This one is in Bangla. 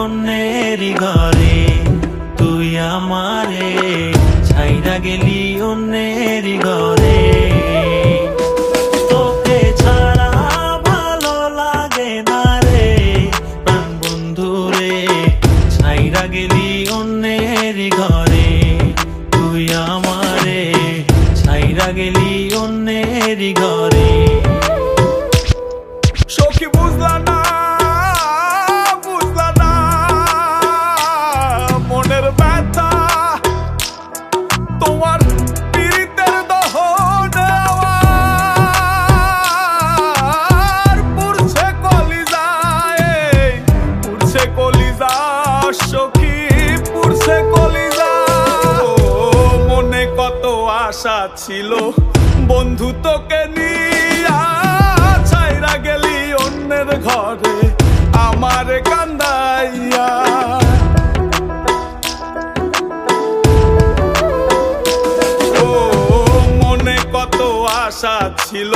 অন্যের ঘরে, তুই আমারে ছাইরা গেলি অন্যের ঘরে। তোকে ছাড়া ভালো লাগে না রে প্রাণ বন্ধু রে, ছাইরা গেলি অন্যের ঘরে, তুই আমারে ছাইরা গেলি অন্যের ঘরে। সখী বুঝলা না, বুঝলা না মনের ব্যথা, তোমার পীড়িতের দহন আমার পুড়ছে কলিজায়, পুড়ছে কলিজা সখী, পুড়ছে কলিজা। মনে কত আশা ছিল বন্ধু তোকে নিয়া, ছাইরা গেলি অন্যের ঘরে আমার কান্দাইয়া। ও মনে কত আশা ছিল